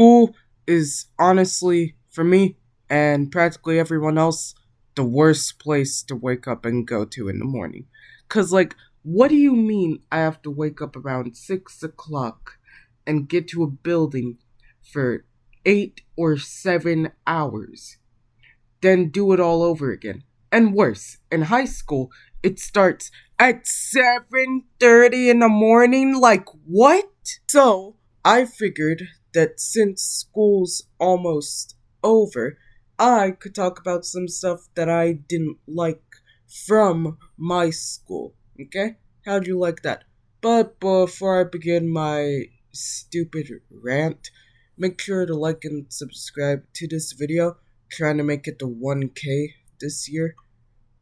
School is honestly, for me and practically everyone else, the worst place to wake up and go to in the morning. Cause, what do you mean I have to wake up around 6 o'clock and get to a building for 8 or 7 hours, then do it all over again? And worse, in high school, it starts at 7:30 in the morning. Like, what? So, I figured that since school's almost over, I could talk about some stuff that I didn't like from my school. Okay? How'd you like that? But before I begin my stupid rant, make sure to like and subscribe to this video. Trying to make it to 1K this year.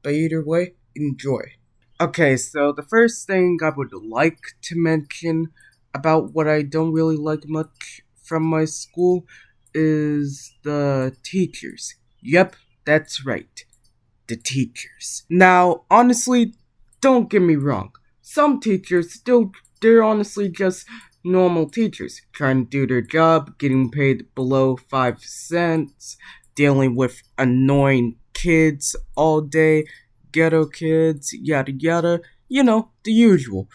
But either way, enjoy. Okay, so the first thing I would like to mention about what I don't really like much from my school is the teachers. Yep, that's right. The teachers. Now, honestly, don't get me wrong. Some teachers they're honestly just normal teachers, trying to do their job, getting paid below 5 cents, dealing with annoying kids all day, ghetto kids, yada yada, the usual.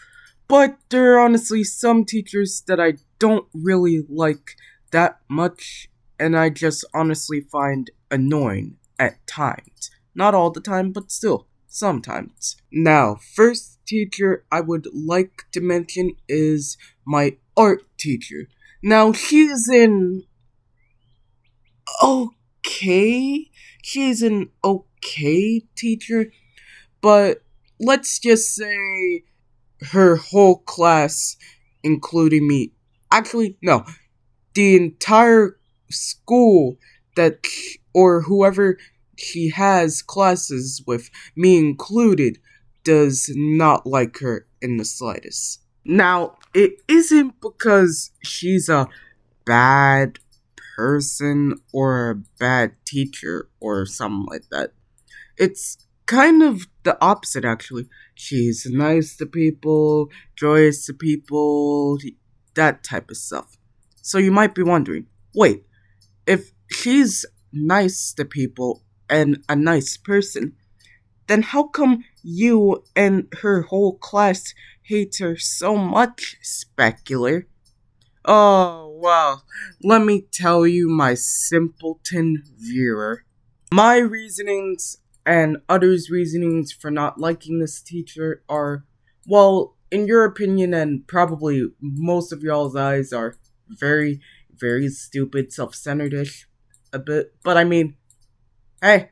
But there are honestly some teachers that I don't really like that much, and I just honestly find annoying at times. Not all the time, but still, sometimes. Now, first teacher I would like to mention is my art teacher. Now, she's okay. She's an okay teacher, but let's just say her whole class, including me, actually, no, the entire school or whoever she has classes with, me included, does not like her in the slightest. Now, it isn't because she's a bad person or a bad teacher or something like that. It's kind of the opposite, actually. She's nice to people, joyous to people, that type of stuff. So you might be wondering, wait, if she's nice to people and a nice person, then how come you and her whole class hate her so much, Specular? Oh, well, let me tell you, my simpleton viewer. My reasonings and others' reasonings for not liking this teacher are, well, in your opinion and probably most of y'all's eyes, are very, very stupid, self-centered-ish a bit. But I mean, hey,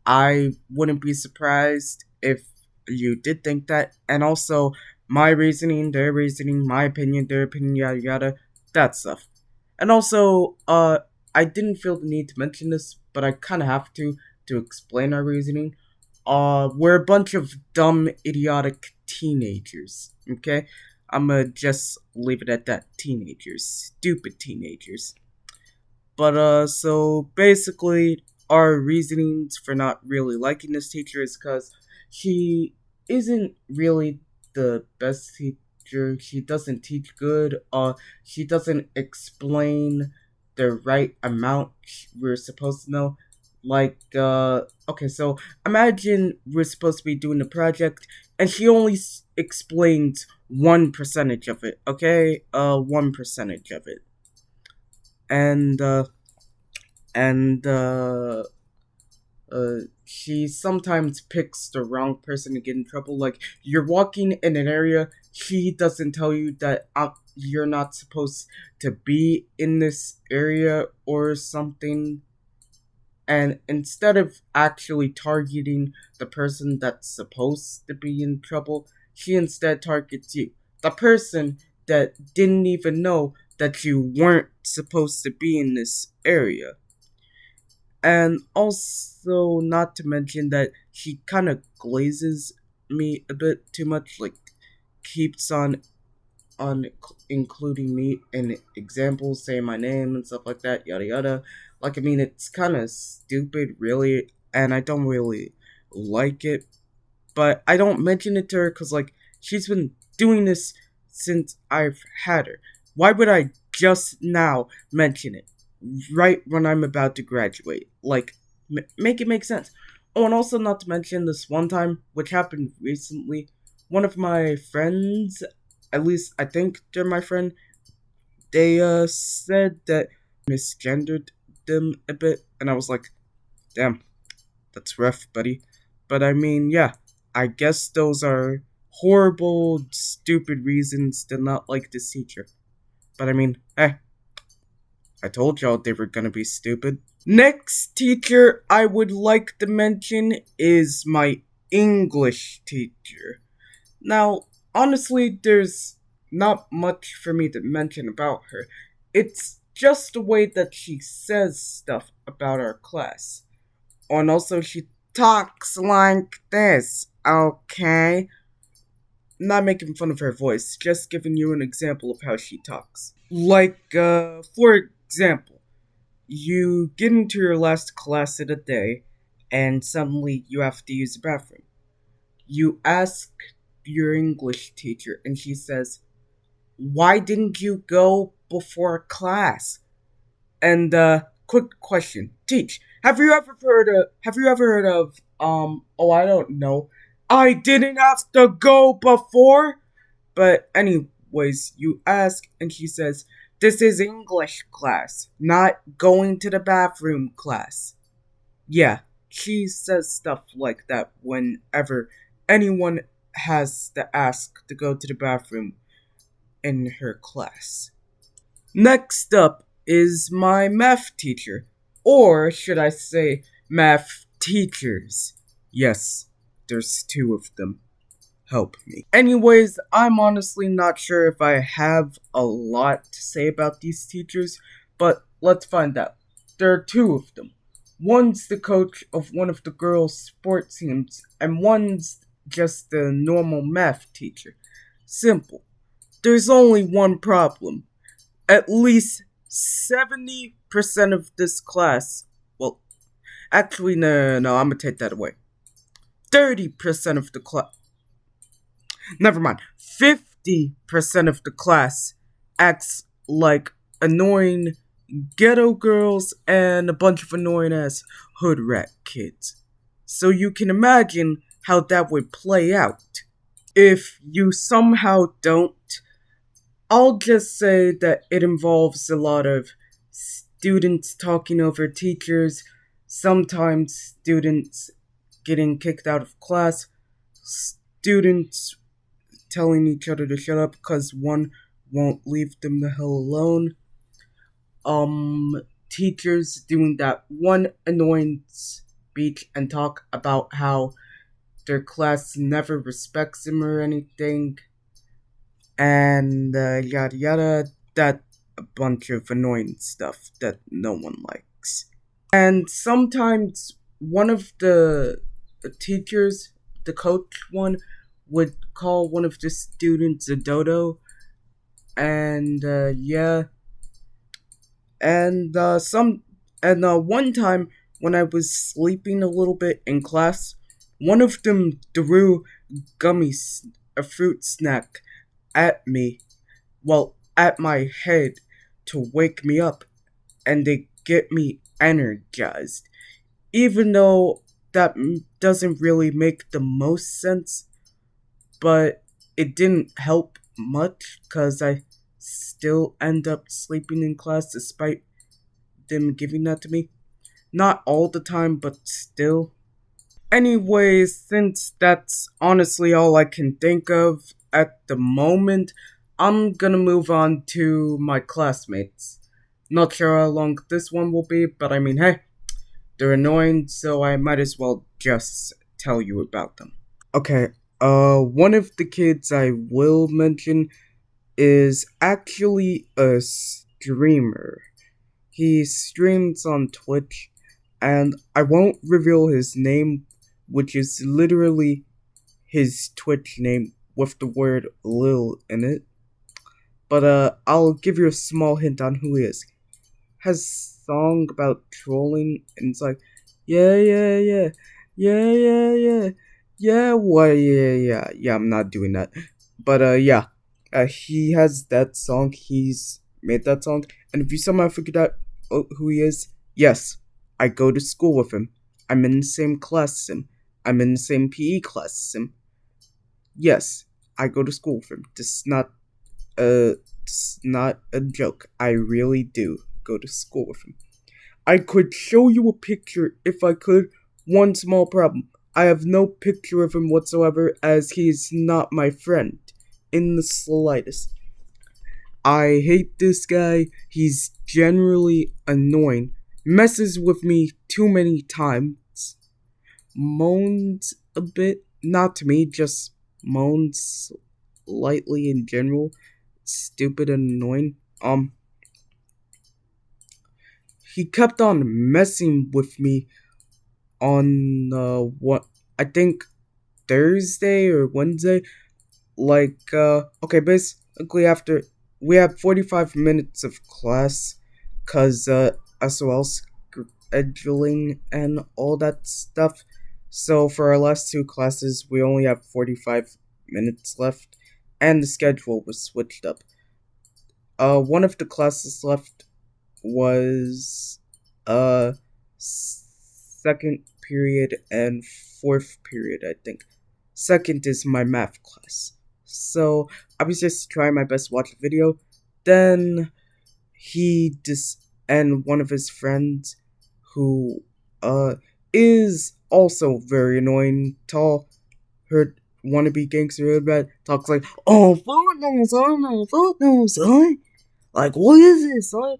I wouldn't be surprised if you did think that. And also, my reasoning, their reasoning, my opinion, their opinion, yada yada, that stuff. And also, I didn't feel the need to mention this, but I kind of have to explain our reasoning. We're a bunch of dumb, idiotic teenagers, okay? I'ma just leave it at that. Teenagers. Stupid teenagers. But, so basically, our reasonings for not really liking this teacher is because she isn't really the best teacher. She doesn't teach good. She doesn't explain the right amount we're supposed to know. Okay, so imagine we're supposed to be doing a project, and she only explains 1% of it, okay? 1% of it. And, she sometimes picks the wrong person to get in trouble. Like, you're walking in an area, she doesn't tell you that you're not supposed to be in this area or something. And instead of actually targeting the person that's supposed to be in trouble, she instead targets you. The person that didn't even know that you weren't supposed to be in this area. And also, not to mention that she kind of glazes me a bit too much, like, keeps on including me in examples, saying my name and stuff like that, yada yada. Like, I mean, it's kind of stupid, really, and I don't really like it. But I don't mention it to her because, like, she's been doing this since I've had her. Why would I just now mention it right when I'm about to graduate. Like, make it make sense. Oh, and also not to mention this one time, which happened recently, one of my friends, at least I think they're my friend, they said that misgendered them a bit, and I was like, damn, that's rough, buddy. But I mean, yeah, I guess those are horrible, stupid reasons to not like this teacher. But I mean, I told y'all they were gonna be stupid. Next teacher I would like to mention is my English teacher. Now, honestly, there's not much for me to mention about her. It's just the way that she says stuff about our class. And also, she talks like this, okay? Not making fun of her voice, just giving you an example of how she talks. Like, for example, you get into your last class of the day, and suddenly you have to use the bathroom. You ask your English teacher, and she says, "Why didn't you go before class?" And quick question, teach. Have you ever heard of oh, I don't know. I didn't have to go before? But anyways, you ask and she says, "This is English class, not going to the bathroom class." Yeah, she says stuff like that whenever anyone has to ask to go to the bathroom in her class. Next up is my math teacher. Or should I say, math teachers? Yes, there's two of them. Help me. Anyways, I'm honestly not sure if I have a lot to say about these teachers, but let's find out. There are two of them. One's the coach of one of the girls' sports teams, and one's just the normal math teacher. Simple. There's only one problem. At least 70% of this class, well, actually, no, I'm gonna take that away. 30% of the class, never mind, 50% of the class acts like annoying ghetto girls and a bunch of annoying ass hood rat kids. So you can imagine how that would play out. If you somehow don't, I'll just say that it involves a lot of students talking over teachers, sometimes students getting kicked out of class, students telling each other to shut up because one won't leave them the hell alone, teachers doing that one annoying speech and talk about how their class never respects them or anything, and yada yada, that a bunch of annoying stuff that no one likes. And sometimes one of the teachers, the coach one, would call one of the students a dodo, and yeah, and one time when I was sleeping a little bit in class, one of them threw gummies, a fruit snack, at me, well, at my head to wake me up and they get me energized. Even though that doesn't really make the most sense, but it didn't help much because I still end up sleeping in class despite them giving that to me. Not all the time, but still. Anyways, since that's honestly all I can think of at the moment, I'm gonna move on to my classmates. Not sure how long this one will be, but I mean, hey, they're annoying, so I might as well just tell you about them. Okay, one of the kids I will mention is actually a streamer. He streams on Twitch, and I won't reveal his name, which is literally his Twitch name with the word Lil in it. But I'll give you a small hint on who he is. Has a song about trolling, and it's like, yeah, yeah, yeah, yeah, yeah, yeah, yeah, what, yeah, I'm not doing that. But yeah, he has that song. He's made that song. And if you somehow figured out who he is, yes, I go to school with him. I'm in the same class as him. I'm in the same PE class as him. Yes, I go to school with him. This is not a joke. I really do go to school with him. I could show you a picture if I could. One small problem. I have no picture of him whatsoever, as he is not my friend in the slightest. I hate this guy. He's generally annoying. Messes with me too many times. Moans a bit. Not to me, just moans lightly in general. Stupid and annoying. He kept on messing with me on what I think Thursday or Wednesday. Okay, basically after we had 45 minutes of class, cause SOL scheduling and all that stuff. So for our last two classes, we only have 45 minutes left, and the schedule was switched up. One of the classes left was second period and fourth period, I think. Second is my math class. So I was just trying my best to watch the video. Then and one of his friends who is also very annoying, tall, her wannabe gangster hood rat, talks like, oh fuck no, son. Like, what is this, son?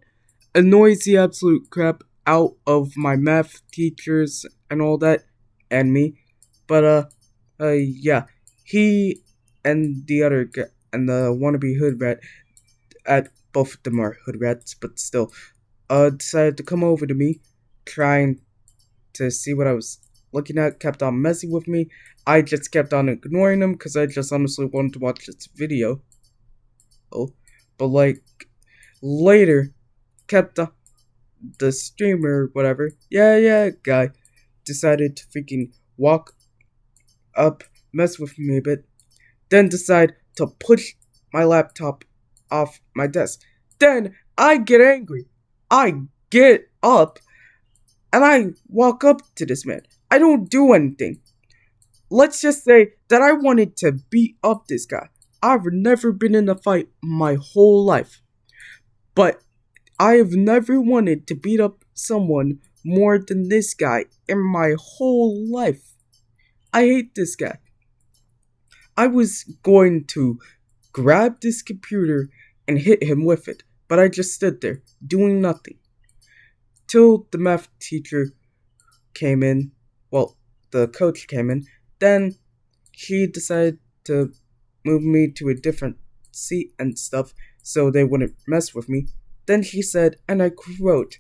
Annoys the absolute crap out of my math teachers and all that, and me. But, yeah. He and the other guy, and the wannabe hood rat, both of them are hood rats, but still, decided to come over to me, trying to see what I was looking at, kept on messing with me. I just kept on ignoring him, because I just honestly wanted to watch this video. But later, kept the streamer, whatever, guy, decided to freaking walk up, mess with me a bit, then decide to push my laptop off my desk. Then I get angry. I get up, and I walk up to this man. I don't do anything. Let's just say that I wanted to beat up this guy. I've never been in a fight my whole life. But I have never wanted to beat up someone more than this guy in my whole life. I hate this guy. I was going to grab this computer and hit him with it, but I just stood there, doing nothing. Till the math teacher came in, the coach came in, then she decided to move me to a different seat and stuff so they wouldn't mess with me. Then she said, and I quote,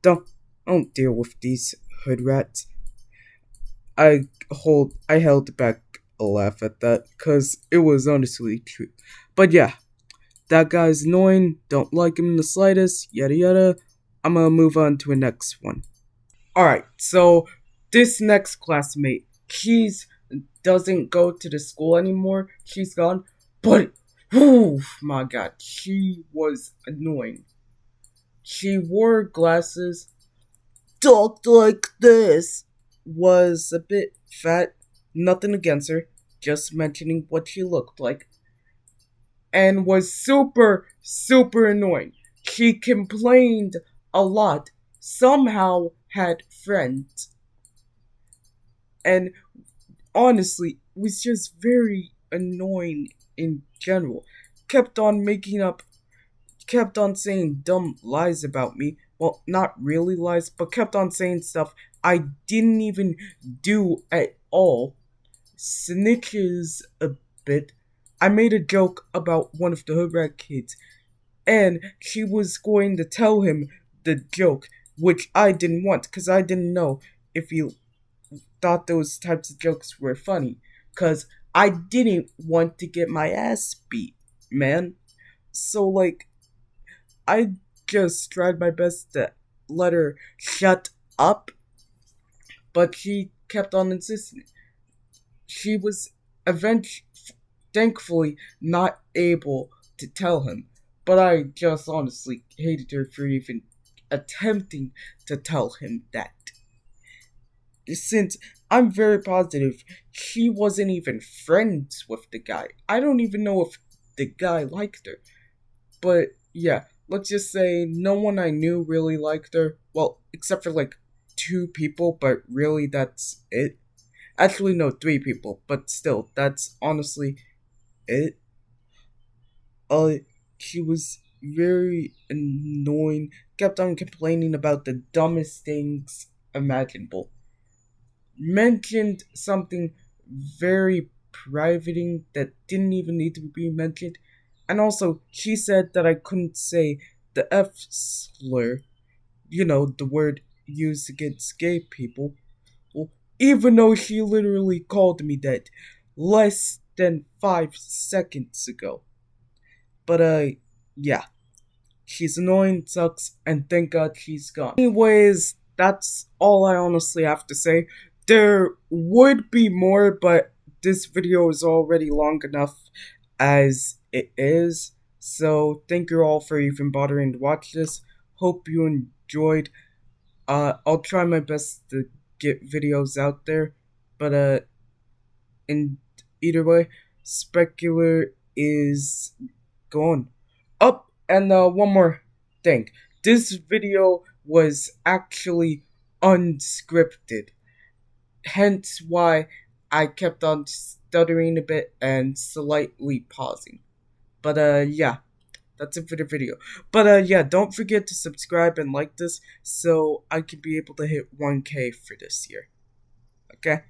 Don't deal with these hood rats. I held back a laugh at that, cause it was honestly true. But yeah, that guy's annoying, don't like him in the slightest, yada yada. I'm gonna move on to the next one. Alright, so this next classmate, she's doesn't go to the school anymore, she's gone, but oh my god, she was annoying. She wore glasses, talked like this, was a bit fat, nothing against her, just mentioning what she looked like, and was super, super annoying. She complained a lot, somehow had friends, and honestly, was just very annoying in general. Kept on saying dumb lies about me. Well, not really lies, but kept on saying stuff I didn't even do at all. Snitches a bit. I made a joke about one of the hood rat kids, and she was going to tell him the joke, which I didn't want, because I didn't know if he thought those types of jokes were funny, because I didn't want to get my ass beat, man. So, I just tried my best to let her shut up, but she kept on insisting. She was thankfully not able to tell him, but I just honestly hated her for even attempting to tell him that. Since I'm very positive she wasn't even friends with the guy. I don't even know if the guy liked her. But yeah, let's just say no one I knew really liked her. Well, except for like 2 people, but really that's it. Actually, no, 3 people, but still, that's honestly it. Uh, she was very annoying, kept on complaining about the dumbest things imaginable. Mentioned something very privating that didn't even need to be mentioned. And also, she said that I couldn't say the F slur, the word used against gay people. Well, even though she literally called me that less than 5 seconds ago. But, yeah. She's annoying, sucks, and thank God she's gone. Anyways, that's all I honestly have to say. There would be more, but this video is already long enough as it is. So, thank you all for even bothering to watch this. Hope you enjoyed. I'll try my best to get videos out there, but, in either way, Specular is gone. Up, and one more thing. This video was actually unscripted, hence why I kept on stuttering a bit and slightly pausing. But yeah, that's it for the video. But yeah, don't forget to subscribe and like this so I can be able to hit 1K for this year. Okay?